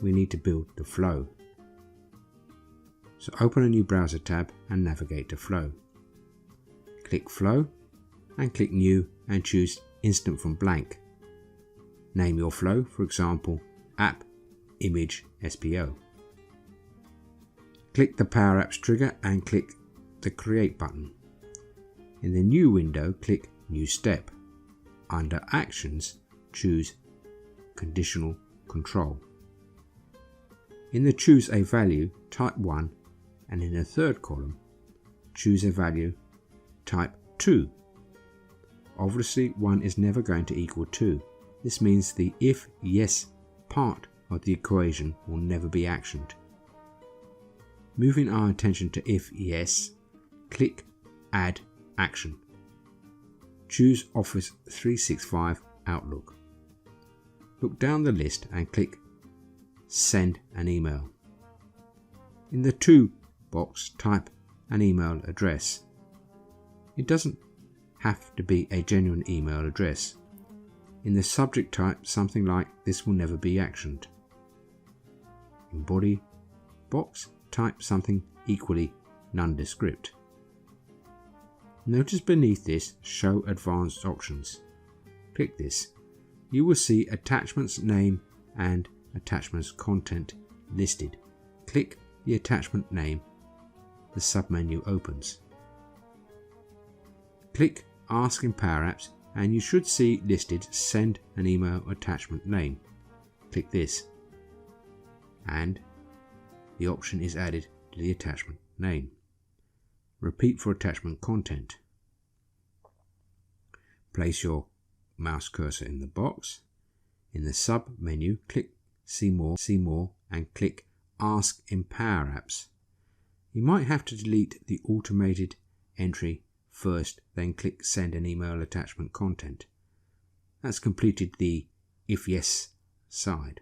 we need to build the flow. So open a new browser tab and navigate to Flow. Click Flow and click New and choose Instant from Blank. Name your flow, for example, App Image SPO. Click the Power Apps trigger and click the Create button. In the new window, click New Step. Under Actions, choose Conditional Control. In the Choose a Value, type 1, and in the third column, choose a value, type 2. Obviously, 1 is never going to equal 2. This means the if-yes part of the equation will never be actioned. Moving our attention to if-yes, click Add Action. Choose Office 365 Outlook. Look down the list and click Send an email. In the To box, type an email address. It doesn't have to be a genuine email address. In the subject, type something like "This will never be actioned." In Body box, type something equally nondescript. Notice beneath this Show Advanced Options. Click this. You will see Attachments Name and Attachments Content listed. Click the attachment name. The submenu opens. Click Ask in Power Apps and you should see listed Send an Email Attachment Name. Click this and the option is added to the attachment name. Repeat for attachment content. Place your mouse cursor in the box. In the sub menu, click See More and click Ask in Power Apps. You might have to delete the automated entry first, then click Send an Email Attachment Content. That's completed the If Yes side.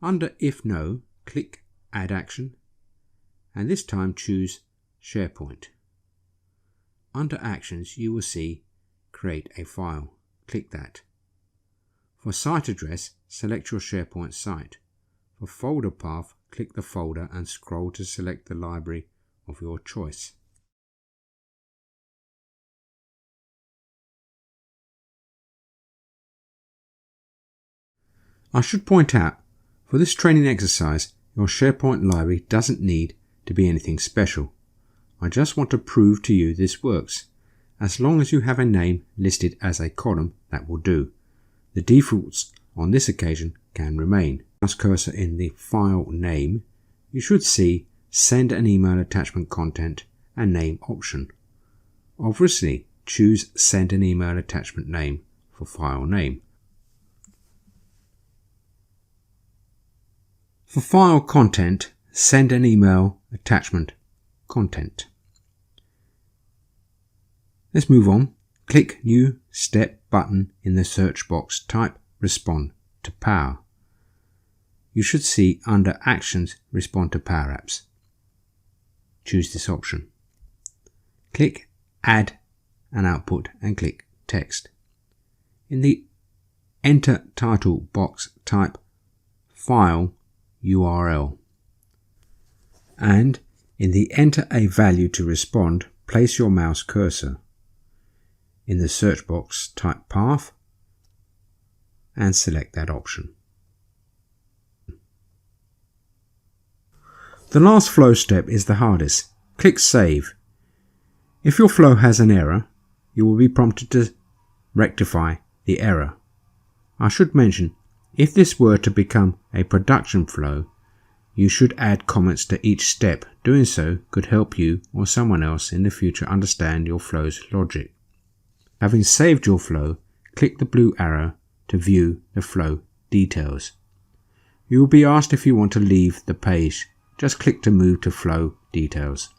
Under If No, click Add Action and this time choose SharePoint. Under Actions you will see Create a File. Click that. For site address, select your SharePoint site. For folder path, click the folder and scroll to select the library of your choice. I should point out, for this training exercise, your SharePoint library doesn't need to be anything special. I just want to prove to you this works. As long as you have a name listed as a column, that will do. The defaults on this occasion can remain. Mouse cursor in the file name, you should see Send an Email Attachment Content and Name option. Obviously, choose Send an Email Attachment Name for file name. For file content, Send an Email Attachment Content. Let's move on. Click New Step button in the search box. Type Respond to Power. You should see under Actions Respond to Power Apps. Choose this option. Click Add an Output and click Text. In the Enter Title box, type File URL. And in the Enter a Value to Respond, place your mouse cursor. In the search box, type Path and select that option. The last flow step is the hardest. Click Save. If your flow has an error, you will be prompted to rectify the error. I should mention, if this were to become a production flow, you should add comments to each step. Doing so could help you or someone else in the future understand your flow's logic. Having saved your flow, click the blue arrow to view the flow details. You will be asked if you want to leave the page. Just click to move to Flow Details.